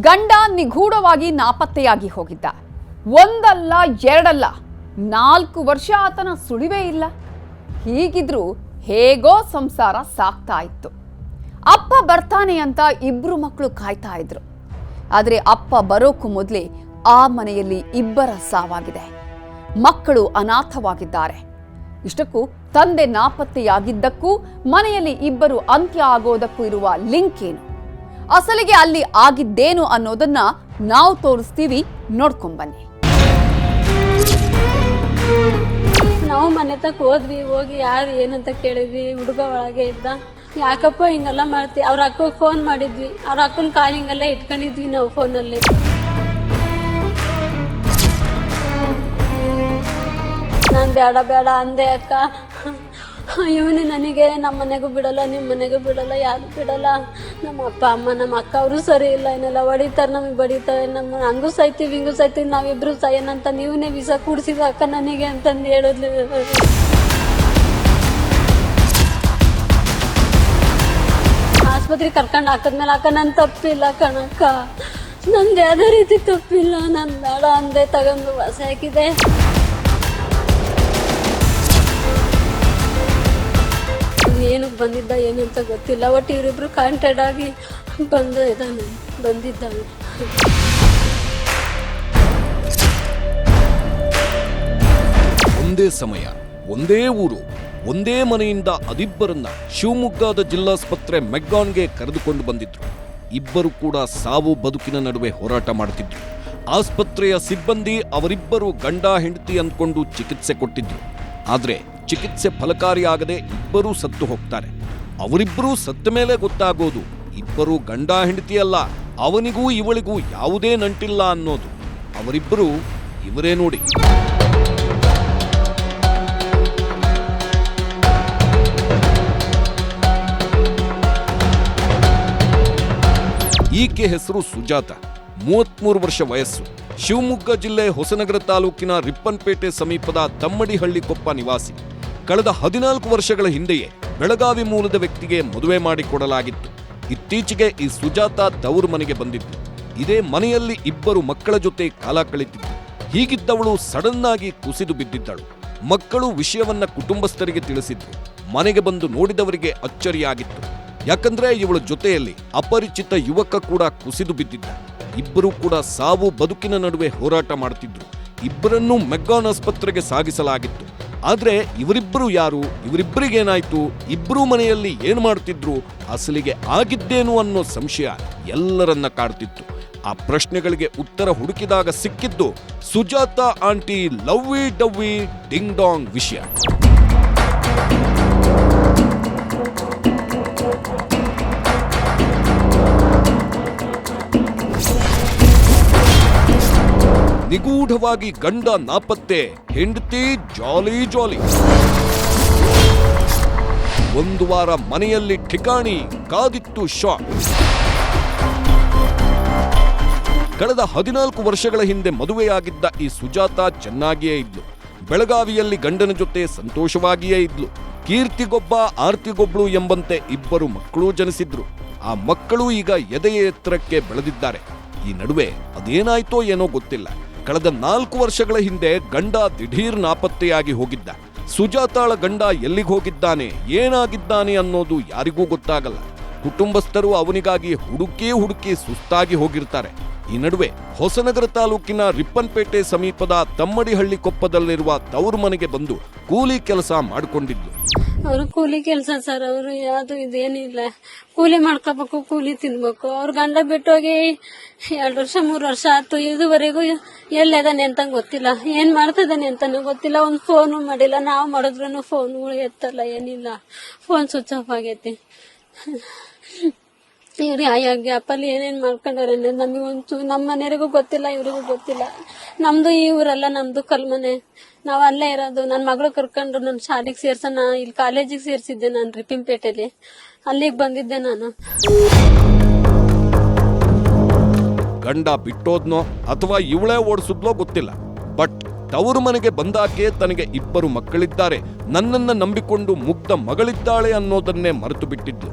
ಗಂಡ ನಿಗೂಢವಾಗಿ ನಾಪತ್ತೆಯಾಗಿ ಹೋಗಿದ್ದ. ಒಂದಲ್ಲ ಎರಡಲ್ಲ 4 ವರ್ಷ ಆತನ ಸುಳಿವೇ ಇಲ್ಲ. ಹೀಗಿದ್ರೂ ಹೇಗೋ ಸಂಸಾರ ಸಾಕ್ತಾ ಇತ್ತು. ಅಪ್ಪ ಬರ್ತಾನೆ ಅಂತ 2 ಮಕ್ಕಳು ಕಾಯ್ತಾ ಇದ್ರು. ಆದರೆ ಅಪ್ಪ ಬರೋಕ್ಕೂ ಮೊದಲೇ ಆ ಮನೆಯಲ್ಲಿ 2 ಸಾವಾಗಿದೆ. ಮಕ್ಕಳು ಅನಾಥವಾಗಿದ್ದಾರೆ. ಇಷ್ಟಕ್ಕೂ ತಂದೆ ನಾಪತ್ತೆಯಾಗಿದ್ದಕ್ಕೂ ಮನೆಯಲ್ಲಿ 2 ಅಂತ್ಯ ಆಗೋದಕ್ಕೂ ಇರುವ ಲಿಂಕ್ ಏನು? ಅಸಲಿಗೆ ಅಲ್ಲಿ ಆಗಿದ್ದೇನು ಅನ್ನೋದನ್ನ ನಾವು ತೋರಿಸ್ತೀವಿ, ನೋಡ್ಕೊಂಬನ್ನಿ. ನಾವು ಮನೆ ತಕ್ಕ ಹೋದ್ವಿ. ಹೋಗಿ ಯಾರು ಏನಂತ ಕೇಳಿದ್ವಿ. ಹುಡುಗ ಒಳಗೆ ಇದ್ದ. ಯಾಕಪ್ಪ ಹಿಂಗೆಲ್ಲ ಮಾಡ್ತೀವಿ? ಅವ್ರ ಅಕ್ಕ ಫೋನ್ ಮಾಡಿದ್ವಿ. ಅವ್ರ ಅಕ್ಕನ ಕಾಲಿಂಗೆಲ್ಲ ಇಟ್ಕೊಂಡಿದ್ವಿ ನಾವು ಫೋನಲ್ಲಿ. ನಾನು ಬೇಡ ಬೇಡ ಅಂದೆ ಅಕ್ಕ. ಇವನು ನನಗೆ ನಮ್ಮ ಮನೆಗೂ ಬಿಡಲ್ಲ, ನಿಮ್ಮ ಮನೆಗೂ ಬಿಡಲ್ಲ, ಯಾರು ಬಿಡಲ್ಲ. ನಮ್ಮ ಅಪ್ಪ ಅಮ್ಮ ನಮ್ಮ ಅಕ್ಕ ಅವರು ಸರಿ ಇಲ್ಲ, ಏನೆಲ್ಲ ಹೊಡಿತಾರೆ, ನಮಗೆ ಬಡಿತಾರೆ. ನಮ್ಮ ಹಂಗೂ ಸಾಯ್ತೀವಿ ಹಿಂಗೂ ಸಾಯ್ತೀವಿ, ನಾವಿಬ್ರು ಸಾಯನಂತ ನೀವೇ ವಿಷ ಕುಡಿಸಿದ ಅಕ್ಕ ನನಗೆ ಅಂತಂದು ಹೇಳಿದ್ಲು. ಆಸ್ಪತ್ರೆಗೆ ಕರ್ಕೊಂಡು ಹಾಕಿದ್ಮೇಲೆ ಅಕ್ಕ ನಾನು ತಪ್ಪಿಲ್ಲ ಕಣಕ್ಕ, ನಂದು ಯಾವುದೇ ರೀತಿ ತಪ್ಪಿಲ್ಲ, ನಾನು ಬೇಡ ಅಂದೆ, ತಗೊಂಡು ವಾಸ ಹಾಕಿದೆ. ಏನಕ್ಕೆ ಬಂದಿದ್ದ ಏನಂತ ಗೊತ್ತಿಲ್ಲ. ಒಟ್ಟು ಇವರಿಬ್ರು ಕಾಂಟ್ಯಾಕ್ಟ್ ಆಗಿ ಬಂದಿದ್ದಾನೆ. ಒಂದೇ ಸಮಯ, ಒಂದೇ ಊರು, ಒಂದೇ ಮನೆಯಿಂದ 2 ಶಿವಮೊಗ್ಗದ ಜಿಲ್ಲಾಸ್ಪತ್ರೆ ಮೆಗ್ಗಾನ್ಗೆ ಕರೆದುಕೊಂಡು ಬಂದಿದ್ರು. 2 ಕೂಡ ಸಾವು ಬದುಕಿನ ನಡುವೆ ಹೋರಾಟ ಮಾಡುತ್ತಿದ್ರು. ಆಸ್ಪತ್ರೆಯ ಸಿಬ್ಬಂದಿ ಅವರಿಬ್ಬರು ಗಂಡ ಹೆಂಡತಿ ಅಂದ್ಕೊಂಡು ಚಿಕಿತ್ಸೆ ಕೊಟ್ಟಿದ್ರು. ಆದ್ರೆ ಚಿಕಿತ್ಸೆ ಫಲಕಾರಿಯಾಗದೆ 2 ಸತ್ತು ಹೋಗ್ತಾರೆ. ಅವರಿಬ್ಬರೂ ಸತ್ತ ಮೇಲೆ ಗೊತ್ತಾಗೋದು 2 ಗಂಡ ಹೆಂಡತಿ ಅಲ್ಲ, ಅವನಿಗೂ ಇವಳಿಗೂ ಯಾವುದೇ ನಂಟಿಲ್ಲ ಅನ್ನೋದು. ಅವರಿಬ್ಬರು ಇವರೇ ನೋಡಿ. ಈಕೆ ಹೆಸರು ಸುಜಾತ, 33 ವರ್ಷ ವಯಸ್ಸು. ಶಿವಮೊಗ್ಗ ಜಿಲ್ಲೆ ಹೊಸನಗರ ತಾಲೂಕಿನ ರಿಪ್ಪನ್ಪೇಟೆ ಸಮೀಪದ ತಮ್ಮಡಿಹಳ್ಳಿ ಕೊಪ್ಪ ನಿವಾಸಿ. ಕಳೆದ 14 ವರ್ಷಗಳ ಹಿಂದೆಯೇ ಬೆಳಗಾವಿ ಮೂಲದ ವ್ಯಕ್ತಿಗೆ ಮದುವೆ ಮಾಡಿಕೊಡಲಾಗಿತ್ತು. ಇತ್ತೀಚೆಗೆ ಈ ಸುಜಾತ ತವರು ಮನೆಗೆ ಬಂದಿತ್ತು. ಇದೇ ಮನೆಯಲ್ಲಿ 2 ಮಕ್ಕಳ ಜೊತೆ ಕಾಲ ಕಳೆದಿತ್ತು. ಹೀಗಿದ್ದವಳು ಸಡನ್ ಆಗಿ ಕುಸಿದು ಬಿದ್ದಿದ್ದಳು. ಮಕ್ಕಳು ವಿಷಯವನ್ನ ಕುಟುಂಬಸ್ಥರಿಗೆ ತಿಳಿಸಿದ್ರು. ಮನೆಗೆ ಬಂದು ನೋಡಿದವರಿಗೆ ಅಚ್ಚರಿಯಾಗಿತ್ತು. ಯಾಕಂದ್ರೆ ಇವಳ ಜೊತೆಯಲ್ಲಿ ಅಪರಿಚಿತ ಯುವಕ ಕೂಡ ಕುಸಿದು ಬಿದ್ದಿದ್ದ. 2 ಕೂಡ ಸಾವು ಬದುಕಿನ ನಡುವೆ ಹೋರಾಟ ಮಾಡುತ್ತಿದ್ರು. 2ರನ್ನೂ ಮೆಗ್ಗಾನ್ ಆಸ್ಪತ್ರೆಗೆ ಸಾಗಿಸಲಾಗಿತ್ತು. ಆದ್ರೆ ಇವರಿಬ್ಬರು ಯಾರು? ಇವರಿಬ್ಬರಿಗೇನಾಯ್ತು? 2 ಮನೆಯಲ್ಲಿ ಏನ್ ಮಾಡ್ತಿದ್ರು? ಅಸಲಿಗೆ ಆಗಿದ್ದೇನು ಅನ್ನೋ ಸಂಶಯ ಎಲ್ಲರನ್ನ ಕಾಡ್ತಿತ್ತು. ಆ ಪ್ರಶ್ನೆಗಳಿಗೆ ಉತ್ತರ ಹುಡುಕಿದಾಗ ಸಿಕ್ಕಿದ್ದು Sujata aunty lovey dovey ding dong ವಿಷಯ. ನಿಗೂಢವಾಗಿ ಗಂಡ ನಾಪತ್ತೆ, ಹೆಂಡತಿ ಜಾಲಿ ಜಾಲಿ. 1 ವಾರ ಮನೆಯಲ್ಲಿ ಠಿಕಾಣಿ, ಕಾದಿತ್ತು ಶಾಕ್. ಕಳೆದ 14 ವರ್ಷಗಳ ಹಿಂದೆ ಮದುವೆಯಾಗಿದ್ದ ಈ ಸುಜಾತ ಚೆನ್ನಾಗಿಯೇ ಇದ್ಲು. ಬೆಳಗಾವಿಯಲ್ಲಿ ಗಂಡನ ಜೊತೆ ಸಂತೋಷವಾಗಿಯೇ ಇದ್ಲು. ಕೀರ್ತಿಗೊಬ್ಬ ಆರ್ತಿಗೊಬ್ಳು ಎಂಬಂತೆ 2 ಮಕ್ಕಳು ಜನಿಸಿದ್ರು. ಆ ಮಕ್ಕಳು ಈಗ ಎದೆಯ ಎತ್ತರಕ್ಕೆ ಬೆಳೆದಿದ್ದಾರೆ. ಈ ನಡುವೆ ಅದೇನಾಯ್ತೋ ಏನೋ ಗೊತ್ತಿಲ್ಲ. ಕಳೆದ 4 ವರ್ಷಗಳ ಹಿಂದೆ ಗಂಡ ದಿಢೀರ್ ನಾಪತ್ತೆಯಾಗಿ ಹೋಗಿದ್ದ. ಸುಜಾತಾಳ ಗಂಡ ಎಲ್ಲಿಗೆ ಹೋಗಿದ್ದಾನೆ, ಏನಾಗಿದ್ದಾನೆ ಅನ್ನೋದು ಯಾರಿಗೂ ಗೊತ್ತಾಗಲ್ಲ. ಕುಟುಂಬಸ್ಥರು ಅವನಿಗಾಗಿ ಹುಡುಕಿ ಸುಸ್ತಾಗಿ ಹೋಗಿರ್ತಾರೆ. ಈ ನಡುವೆ ಹೊಸನಗರ ತಾಲೂಕಿನ ರಿಪ್ಪನ್ಪೇಟೆ ಸಮೀಪದ ತಮ್ಮಡಿಹಳ್ಳಿ ಕೊಪ್ಪದಲ್ಲಿರುವ ತವರು ಮನೆಗೆ ಬಂದು ಕೂಲಿ ಕೆಲಸ ಮಾಡಿಕೊಂಡಿದ್ದು. ಅವರು ಕೂಲಿ ಕೆಲಸ ಸರ್. ಅವರು ಯಾವ್ದು ಇದೇನಿಲ್ಲ, ಕೂಲಿ ಮಾಡ್ಕೋಬೇಕು, ಕೂಲಿ ತಿನ್ಬೇಕು. ಅವ್ರ ಗಂಡ ಬಿಟ್ಟೋಗಿ 2 ವರ್ಷ 3 ವರ್ಷ ಆಯ್ತು. ಇದುವರೆಗೂ ಎಲ್ಲಿದಾನೆ ಅಂತ ಗೊತ್ತಿಲ್ಲ, ಏನ್ ಮಾಡ್ತಿದ್ದಾನೆ ಅಂತಾನು ಗೊತ್ತಿಲ್ಲ. ಒಂದು ಫೋನು ಮಾಡಿಲ್ಲ. ನಾವು ಮಾಡಿದ್ರು ಫೋನ್ಗಳು ಎತ್ತಲ್ಲ, ಏನಿಲ್ಲ. ಫೋನ್ ಸ್ವಿಚ್ ಆಫ್ ಆಗೈತಿ. ಇವ್ರು ಗ್ಯಾಪಲ್ಲಿ ಏನೇನ್ ಮಾಡ್ಕೊಂಡಾರೆ ನಮಗೊಂಚು ನಮ್ಮ ಮನೆಯವರಿಗೂ ಗೊತ್ತಿಲ್ಲ, ಇವ್ರಿಗೂ ಗೊತ್ತಿಲ್ಲ. ನಮ್ದು ಈ ಊರಲ್ಲ, ನಮ್ದು ಕಲ್ಮನೆ. ನಾವ್ ಅಲ್ಲೇ ಇರೋದು. ನನ್ನ ಮಗಳು ಕರ್ಕೊಂಡು ನನ್ನ ಶಾಲೆಗೆ ಸೇರ್ಸೋಣ, ಇಲ್ಲಿ ಕಾಲೇಜಿಗೆ ಸೇರ್ಸಿದ್ದೆ ನಾನು ರಿಪ್ಪನ್ಪೇಟೆಲಿ. ಅಲ್ಲಿಗೆ ಬಂದಿದ್ದೆ ನಾನು. ಗಂಡ ಬಿಟ್ಟೋದ್ನೋ ಅಥವಾ ಇವಳೇ ಓಡಿಸಿದ್ಲೋ ಗೊತ್ತಿಲ್ಲ. ಬಟ್ ತವರು ಮನೆಗೆ ಬಂದಾಕೆ ತನಗೆ 2 ಮಕ್ಕಳಿದ್ದಾರೆ, ನನ್ನನ್ನ ನಂಬಿಕೊಂಡು ಮುಗ್ಧ ಮಗಳಿದ್ದಾಳೆ ಅನ್ನೋದನ್ನೇ ಮರೆತು ಬಿಟ್ಟಿದ್ಲು.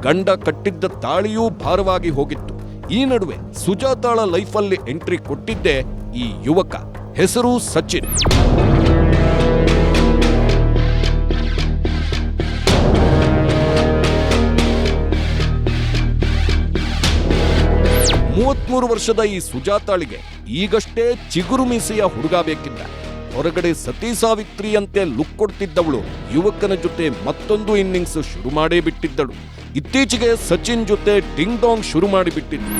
ಗಂಡ ಕಟ್ಟಿದ್ದ ತಾಳಿಯೂ ಭಾರವಾಗಿ ಹೋಗಿತ್ತು. ಈ ನಡುವೆ ಸುಜಾತಾಳ ಲೈಫಲ್ಲಿ ಎಂಟ್ರಿ ಕೊಟ್ಟಿದ್ದೇ ಈ ಯುವಕ. ಹೆಸರು ಸಚಿನ್. ಮೂವತ್ಮೂರು ವರ್ಷದ ಈ ಸುಜಾತಾಳಿಗೆ ಈಗಷ್ಟೇ ಚಿಗುರು ಮೀಸೆಯ ಹುಡುಗ ಬೇಕಿದ್ದ. ಹೊರಗಡೆ ಸತಿ ಸಾವಿತ್ರಿಯಂತೆ ಲುಕ್ ಕೊಡ್ತಿದ್ದವಳು ಯುವಕನ ಜೊತೆ ಮತ್ತೊಂದು ಇನ್ನಿಂಗ್ಸ್ ಶುರು ಮಾಡೇ ಬಿಟ್ಟಿದ್ದಳು. ಇತ್ತೀಚೆಗೆ ಸಚಿನ್ ಜೊತೆ ಡಿಂಗ್ ಡಾಂಗ್ ಶುರು ಮಾಡಿಬಿಟ್ಟಿದ್ದು.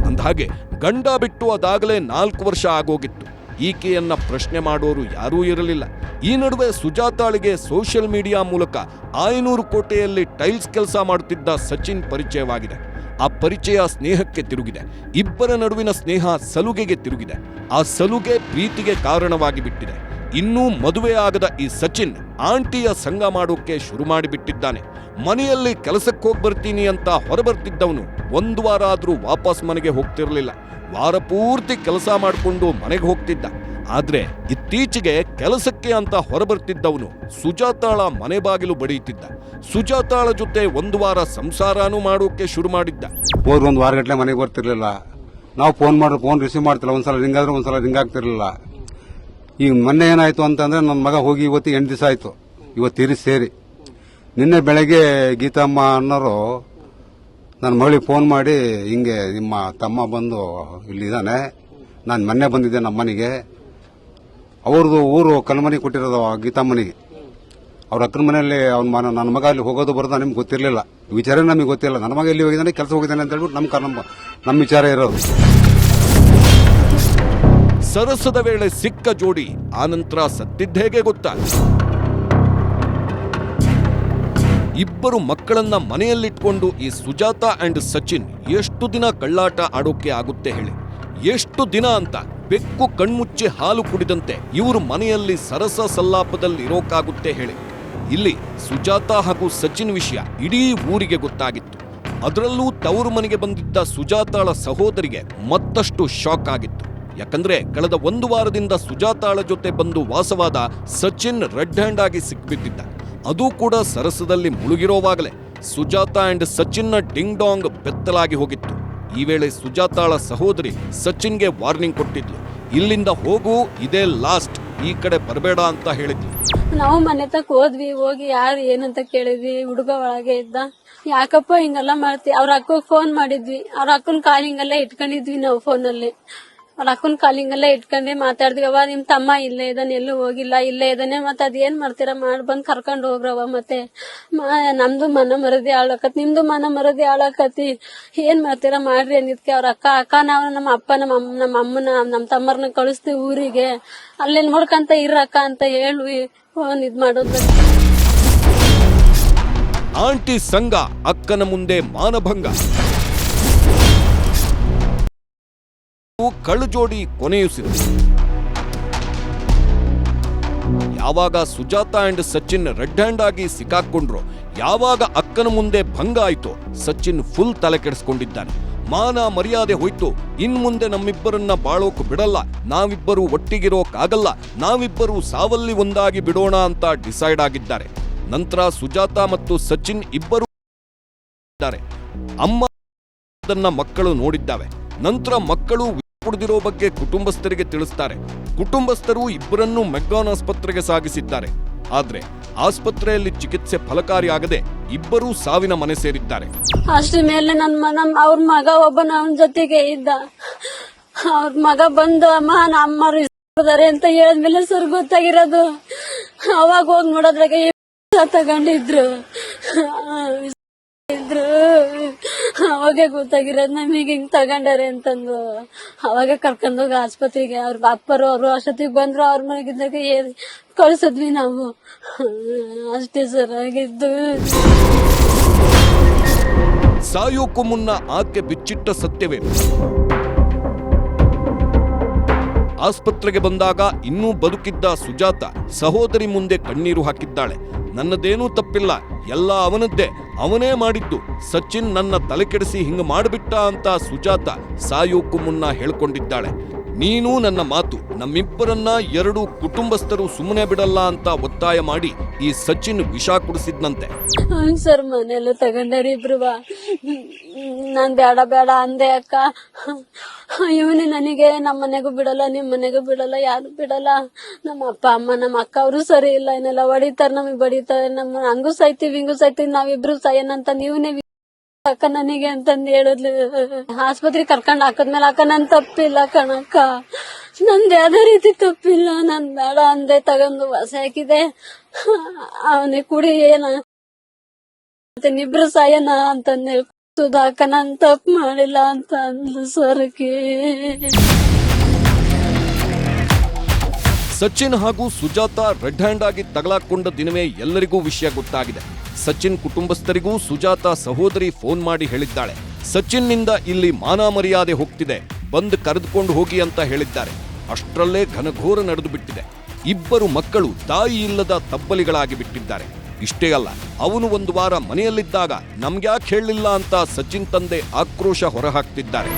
ಅಂದಹಾಗೆ ಗಂಡ ಬಿಟ್ಟು ಅದಾಗಲೇ 4 ವರ್ಷ ಆಗೋಗಿತ್ತು. ಈಕೆಯನ್ನ ಪ್ರಶ್ನೆ ಮಾಡೋರು ಯಾರೂ ಇರಲಿಲ್ಲ. ಈ ನಡುವೆ ಸುಜಾತಾಳಿಗೆ ಸೋಷಿಯಲ್ ಮೀಡಿಯಾ ಮೂಲಕ ಆಯನೂರು ಕೋಟೆಯಲ್ಲಿ ಟೈಲ್ಸ್ ಕೆಲಸ ಮಾಡುತ್ತಿದ್ದ ಸಚಿನ್ ಪರಿಚಯವಾಗಿದೆ. ಆ ಪರಿಚಯ ಸ್ನೇಹಕ್ಕೆ ತಿರುಗಿದೆ. ಇಬ್ಬರ ನಡುವಿನ ಸ್ನೇಹ ಸಲುಗೆಗೆ ತಿರುಗಿದೆ. ಆ ಸಲುಗೆ ಪ್ರೀತಿಗೆ ಕಾರಣವಾಗಿ ಬಿಟ್ಟಿದೆ. ಇನ್ನೂ ಮದುವೆ ಆಗದ ಈ ಸಚಿನ್ ಆಂಟಿಯ ಸಂಗ ಮಾಡೋಕೆ ಶುರು ಮಾಡಿಬಿಟ್ಟಿದ್ದಾನೆ. ಮನೆಯಲ್ಲಿ ಕೆಲಸಕ್ಕೆ ಹೋಗಿ ಬರ್ತೀನಿ ಅಂತ ಹೊರಬರ್ತಿದ್ದವನು 1 ವಾರ ಆದ್ರೂ ವಾಪಸ್ ಮನೆಗೆ ಹೋಗ್ತಿರ್ಲಿಲ್ಲ. ವಾರ ಪೂರ್ತಿ ಕೆಲಸ ಮಾಡಿಕೊಂಡು ಮನೆಗೆ ಹೋಗ್ತಿದ್ದ. ಆದ್ರೆ ಇತ್ತೀಚೆಗೆ ಕೆಲಸಕ್ಕೆ ಅಂತ ಹೊರಬರ್ತಿದ್ದವನು ಸುಜಾತಾಳ ಮನೆ ಬಾಗಿಲು ಬಡಿಯುತ್ತಿದ್ದ. ಸುಜಾತಾಳ ಜೊತೆ 1 ವಾರ ಸಂಸಾರನೂ ಮಾಡೋಕೆ ಶುರು ಮಾಡಿದ್ದ. ಹೋದ್ರೆ 1 ವಾರ ಗಟ್ಟಲೆ ಮನೆಗೆ ಬರ್ತಿರ್ಲಿಲ್ಲ. ನಾವು ಫೋನ್ ಮಾಡಿದ್ರೆ ಫೋನ್ ರಿಸೀವ್ ಮಾಡ್ತಿಲ್ಲ. ಒಂದ್ಸಲ ರಿಂಗ್ ಆದ್ರೆ ಒಂದ್ಸಲ ರಿಂಗ್ ಆಗ್ತಿರ್ಲಿಲ್ಲ. ಈಗ ಮೊನ್ನೆ ಏನಾಯ್ತು ಅಂತಂದ್ರೆ ನನ್ನ ಮಗ ಹೋಗಿ ಇವತ್ತು 8 ದಿವಸ ಆಯ್ತು. ಇವತ್ತು ಸೇರಿ ನಿನ್ನೆ ಬೆಳಗ್ಗೆ ಗೀತಮ್ಮ ಅನ್ನೋರು ನನ್ನ ಮಗಳಿಗೆ ಫೋನ್ ಮಾಡಿ, ಹಿಂಗೆ ನಿಮ್ಮ ತಮ್ಮ ಬಂದು ಇಲ್ಲಿದ್ದಾನೆ, ನಾನು ಮೊನ್ನೆ ಬಂದಿದ್ದೆ ನಮ್ಮ ಮನೆಗೆ. ಅವ್ರದ್ದು ಊರು ಕಲ್ಮನಿ ಕೊಟ್ಟಿರೋದು ಗೀತಮ್ಮನಿಗೆ. ಅವ್ರ ಅಕ್ಕನ ಮನೆಯಲ್ಲಿ ನನ್ನ ಮಗ ಅಲ್ಲಿ ಹೋಗೋದು ಬರೋದು ನಿಮ್ಗೆ ಗೊತ್ತಿರಲಿಲ್ಲ. ವಿಚಾರ ನಮಗೆ ಗೊತ್ತಿಲ್ಲ. ನನ್ನ ಮಗ ಎಲ್ಲಿ ಹೋಗಿದ್ದಾನೆ, ಕೆಲಸ ಹೋಗಿದ್ದಾನೆ ಅಂತ ಹೇಳ್ಬಿಟ್ಟು ನಮ್ಮ ವಿಚಾರ ಇರೋದು. ಸರಸದ ವೇಳೆ ಸಿಕ್ಕ ಜೋಡಿ ಆನಂತರ ಸತ್ತಿದ್ದೇಗೆ ಗೊತ್ತಾ? ಇಬ್ಬರು ಮಕ್ಕಳನ್ನ ಮನೆಯಲ್ಲಿಟ್ಕೊಂಡು ಈ ಸುಜಾತಾ ಅಂಡ್ ಸಚಿನ್ ಎಷ್ಟು ದಿನ ಕಳ್ಳಾಟ ಆಡೋಕೆ ಆಗುತ್ತೆ ಹೇಳಿ? ಎಷ್ಟು ದಿನ ಅಂತ ಬೆಕ್ಕು ಕಣ್ಮುಚ್ಚಿ ಹಾಲು ಕುಡಿದಂತೆ ಇವರು ಮನೆಯಲ್ಲಿ ಸರಸ ಸಲ್ಲಾಪದಲ್ಲಿ ಇರೋಕಾಗುತ್ತೆ ಹೇಳಿ? ಇಲ್ಲಿ ಸುಜಾತಾ ಹಾಗೂ ಸಚಿನ್ ವಿಷಯ ಇಡೀ ಊರಿಗೆ ಗೊತ್ತಾಗಿತ್ತು. ಅದರಲ್ಲೂ ತವರು ಮನೆಗೆ ಬಂದಿದ್ದ ಸುಜಾತಾಳ ಸಹೋದರಿಗೆ ಮತ್ತಷ್ಟು ಶಾಕ್ ಆಗಿತ್ತು. ಯಾಕಂದ್ರೆ ಕಳೆದ 1 ವಾರದಿಂದ ಸುಜಾತಾಳ ಜೊತೆ ಬಂದು ವಾಸವಾದ ಸಚಿನ್ ರೆಡ್ ಹ್ಯಾಂಡ್ ಆಗಿ ಸಿಕ್ಬಿದ್ದಿದ್ದ. ಅದು ಕೂಡ ಸರಸದಲ್ಲಿ ಮುಳುಗಿರೋವಾಗಲೇ ಸುಜಾತಾ ಅಂಡ್ ಸಚಿನ್ನ ಡಿಂಗ್ ಡಾಂಗ್ ಬೆತ್ತಲಾಗಿ ಹೋಗಿತ್ತು. ಈ ವೇಳೆ ಸುಜಾತಾಳ ಸಹೋದರಿ ಸಚಿನ್ಗೆ ವಾರ್ನಿಂಗ್ ಕೊಟ್ಟಿದ್ಲು. ಇಲ್ಲಿಂದ ಹೋಗು, ಇದೇ ಲಾಸ್ಟ್, ಈ ಕಡೆ ಬರಬೇಡ ಅಂತ ಹೇಳಿದ್ಲು. ನಾವು ಮನೆ ತಕ್ಕ ಹೋದ್ವಿ. ಹೋಗಿ ಯಾರು ಏನಂತ ಕೇಳಿದ್ವಿ. ಹುಡುಗ ಒಳಗೆ ಇದ್ದ. ಯಾಕಪ್ಪ ಹಿಂಗೆಲ್ಲ ಮಾಡ್ತಿ? ಅವ್ರ ಅಕ್ಕ ಫೋನ್ ಮಾಡಿದ್ವಿ. ಅವ್ರ ಅಕ್ಕನ ಕಾಲಿಂಗ್ ಎಲ್ಲ ಇಟ್ಕೊಂಡಿದ್ವಿ ನಾವು ಫೋನಲ್ಲಿ. ಅವ್ರ ಅಕ್ಕನ ಕಾಲಿಂಗ್ ಎಲ್ಲ ಇಟ್ಕೊಂಡೆ ಮಾತಾಡಿದ್ವಿ. ಅವ ನಿಮ್ ತಮ್ಮ ಇಲ್ಲೇ ಇದಾನೆ, ಎಲ್ಲೂ ಹೋಗಿಲ್ಲ, ಇಲ್ಲೇ ಇದಾನೆ, ಮತ್ತೆ ಅದೇನ್ ಮಾಡ್ತೀರಾ ಬಂದ್ ಕರ್ಕೊಂಡ್ ಹೋಗ್ರವ. ಮತ್ತೆ ನಮ್ದು ಮನ ಮರದಿ ಹಾಳಾಕತಿ, ನಿಮ್ದು ಮನ ಮರದಿ ಹಾಳಾಕತಿ, ಏನ್ ಮಾಡ್ತೀರಾ ಮಾಡ್ರಿ ಅಂದಿದ್ಕೆ ಅವ್ರ ಅಕ್ಕ ನಾವು ನಮ್ಮ ಅಪ್ಪ ನಮ್ಮ ಅಮ್ಮನ ನಮ್ಮ ತಮ್ಮರ್ನ ಕಳಿಸ್ತೀವಿ ಊರಿಗೆ, ಅಲ್ಲೇ ನೋಡ್ಕಂತ ಇರಕ್ಕ ಅಂತ ಹೇಳಿ ಇದ್ ಮಾಡೋದು. ಆಂಟಿ ಸಂಘ ಅಕ್ಕನ ಮುಂದೆ ಮಾನಭಂಗ. ಕಳ್ಳು ಜೋಡಿ ಕೊನೆಯುಸಿದೆ. ಯಾವಾಗ Sujata and Sachin red hand ಆಗಿ ಸಿಕ್ಕಾಕೊಂಡ್ರು, ಯಾವಾಗ ಅಕ್ಕನ ಮುಂದೆ ಭಂಗ ಆಯ್ತು, ಸಚಿನ್ ಫುಲ್ ತಲೆ ಕೆಡಿಸ್ಕೊಂಡಿದ್ದಾನೆ. ಮಾನ ಮರ್ಯಾದೆ ಹೋಯ್ತು, ಇನ್ ಮುಂದೆ ನಮ್ಮಿಬ್ಬರನ್ನ ಬಾಳೋಕ್ ಬಿಡಲ್ಲ, ನಾವಿಬ್ಬರು ಒಟ್ಟಿಗಿರೋಕಾಗಲ್ಲ, ನಾವಿಬ್ಬರು ಸಾವಲ್ಲಿ ಒಂದಾಗಿ ಬಿಡೋಣ ಅಂತ ಡಿಸೈಡ್ ಆಗಿದ್ದಾರೆ. ನಂತರ ಸುಜಾತಾ ಮತ್ತು ಸಚಿನ್ ಇಬ್ಬರು ಅಮ್ಮ ಮಕ್ಕಳು ನೋಡಿದ್ದಾವೆ. ನಂತರ ಮಕ್ಕಳು ಕುಡಿದಿರೋ ಬಗ್ಗೆ ಕುಟುಂಬಸ್ಥರಿಗೆ ತಿಳಿಸ್ತಾರೆ. ಕುಟುಂಬಸ್ಥರು ಇಬ್ಬರನ್ನು ಮೆಗ್ಗಾನ್ ಆಸ್ಪತ್ರೆಗೆ ಸಾಗಿಸಿದ್ದಾರೆ. ಆದ್ರೆ ಆಸ್ಪತ್ರೆಯಲ್ಲಿ ಚಿಕಿತ್ಸೆ ಫಲಕಾರಿಯಾಗದೆ ಇಬ್ಬರೂ ಸಾವಿನ ಮನೆ ಸೇರಿದ್ದಾರೆ. ಅಷ್ಟ್ರ ಮೇಲೆ ಅವ್ರ ಮಗ ಒಬ್ಬನ ಅವನ ಜೊತೆಗೆ ಇದ್ದ. ಅವ್ರ ಮಗ ಬಂದು ಅಮ್ಮ ನಮ್ಮರು ಇದ್ದಾರೆ ಅಂತ ಹೇಳಿದ್ಮೇಲೆ ಸರ್ ಗೊತ್ತಾಗಿರೋದು. ಅವಾಗ ಹೋಗಿ ನೋಡೋದ್ರಾಗ ತಗೊಂಡಿದ್ರು. ಅವಾಗ ಗೊತ್ತಾಗಿರೋದು ನಮಗೆ ಹಿಂಗ್ ತಗೊಂಡಾರೆ ಅಂತಂದು. ಅವಾಗ ಕರ್ಕೊಂಡೋಗಿ ಆಸ್ಪತ್ರೆಗೆ ಅವ್ರ ಅಪ್ಪರು ಅವರು ಅಷ್ಟೊತ್ತಿಗೆ ಬಂದ್ರು. ಅವ್ರ ಮನೆಗಿದ್ದಾಗ ಕಳ್ಸಿದ್ವಿ ನಾವು. ಅಷ್ಟೇ ಸರ್ ಆಗಿದ್ದು. ಸಾಯೋಕ್ಕೂ ಮುನ್ನ ಆಕೆ ಬಿಚ್ಚಿಟ್ಟ ಸತ್ಯವೇ. ಆಸ್ಪತ್ರೆಗೆ ಬಂದಾಗ ಇನ್ನೂ ಬದುಕಿದ್ದ ಸುಜಾತ ಸಹೋದರಿ ಮುಂದೆ ಕಣ್ಣೀರು ಹಾಕಿದ್ದಾಳೆ. ನನ್ನದೇನೂ ತಪ್ಪಿಲ್ಲ, ಎಲ್ಲ ಅವನದ್ದೇ, ಅವನೇ ಮಾಡಿದ್ದು, ಸಚಿನ್ ನನ್ನ ತಲೆ ಕೆಡಿಸಿ ಹಿಂಗ ಮಾಡಿಬಿಟ್ಟ ಅಂತ ಸುಜಾತ ಸಾಯೋಕ್ಕೂ ಮುನ್ನ ಹೇಳ್ಕೊಂಡಿದ್ದಾಳೆ. ನೀನು ನನ್ನ ಮಾತು ನಮ್ಮಿಬ್ಬರನ್ನ ಎರಡು ಕುಟುಂಬಸ್ಥರು ಸುಮ್ಮನೆ ಬಿಡಲ್ಲ ಅಂತ ಒತ್ತಾಯ ಮಾಡಿ ಈ ಸಚಿನ್ ವಿಷ ಕುಡಿಸಿದ್ನಂತೆ. ಸರ್ ಮನೆಯಲ್ಲೂ ತಗೊಂಡಾರಿ ಇಬ್ರು ನಾನ್ ಬೇಡ ಅಂದೆ ಅಕ್ಕ. ಇವನು ನನಗೆ ನಮ್ಮ ಮನೆಗೂ ಬಿಡಲ್ಲ, ನಿಮ್ ಮನೆಗೂ ಬಿಡಲ್ಲ, ಯಾರು ಬಿಡಲ್ಲ. ನಮ್ಮ ಅಪ್ಪ ಅಮ್ಮ ನಮ್ಮ ಅಕ್ಕ ಅವರು ಸರಿ ಇಲ್ಲ, ಏನೆಲ್ಲ ಹೊಡಿತಾರ, ನಮಗ್ ಬಡಿತಾರೆ, ನಮ್ಮ ಹಂಗೂ ಸಾಯ್ತೀವಿ ಹಿಂಗೂ ಸಾಯ್ತೀವಿ, ನಾವಿಬ್ರು ಸಾಯನಂತ ನೀವನೇ ಅಕ್ಕ ನನಗೆ ಅಂತಂದು ಹೇಳಿದ್ಲು. ಆಸ್ಪತ್ರೆ ಕರ್ಕೊಂಡ್ ಹಾಕದ್ಮೇಲೆ ಅಕ್ಕ ನನ್ ತಪ್ಪಿಲ್ಲ ಕಣಕ್ಕ, ನಂದು ಯಾವ್ದೇ ರೀತಿ ತಪ್ಪಿಲ್ಲ, ನಾನ್ ಬೇಡ ಅಂದೆ ತಗೊಂಡು ವಾಸ ಹಾಕಿದೆ. ಅವನಿಗೆ ಕುಡಿ ಏನ ಇಬ್ರು ಸಾಯನ ಅಂತಂದು ಸುಧಾಕ ನಾನ್ ತಪ್ಪು ಮಾಡಿಲ್ಲ ಅಂತ ಅಂದ್ಲು ಸರ್ಗೆ. ಸಚಿನ್ ಹಾಗೂ ಸುಜಾತ ರೆಡ್ ಹ್ಯಾಂಡ್ ಆಗಿ ತಗಲಾಕೊಂಡ ದಿನವೇ ಎಲ್ಲರಿಗೂ ವಿಷಯ ಗೊತ್ತಾಗಿದೆ. ಸಚಿನ್ ಕುಟುಂಬಸ್ಥರಿಗೂ ಸುಜಾತ ಸಹೋದರಿ ಫೋನ್ ಮಾಡಿ ಹೇಳಿದ್ದಾಳೆ, ಸಚಿನ್ನಿಂದ ಇಲ್ಲಿ ಮಾನ ಮರ್ಯಾದೆ ಹೋಗ್ತಿದೆ, ಬಂದು ಕರೆದುಕೊಂಡು ಹೋಗಿ ಅಂತ ಹೇಳಿದ್ದಾರೆ. ಅಷ್ಟರಲ್ಲೇ ಘನಘೋರ ನಡೆದು ಬಿಟ್ಟಿದೆ. ಇಬ್ಬರು ಮಕ್ಕಳು ತಾಯಿ ಇಲ್ಲದ ತಬ್ಬಲಿಗಳಾಗಿ ಬಿಟ್ಟಿದ್ದಾರೆ. ಇಷ್ಟೇ ಅಲ್ಲ, ಅವನು ಒಂದು ವಾರ ಮನೆಯಲ್ಲಿದ್ದಾಗ ನಮ್ಗ್ಯಾಕೆ ಹೇಳಲಿಲ್ಲ ಅಂತ ಸಚಿನ್ ತಂದೆ ಆಕ್ರೋಶ ಹೊರಹಾಕ್ತಿದ್ದಾರೆ.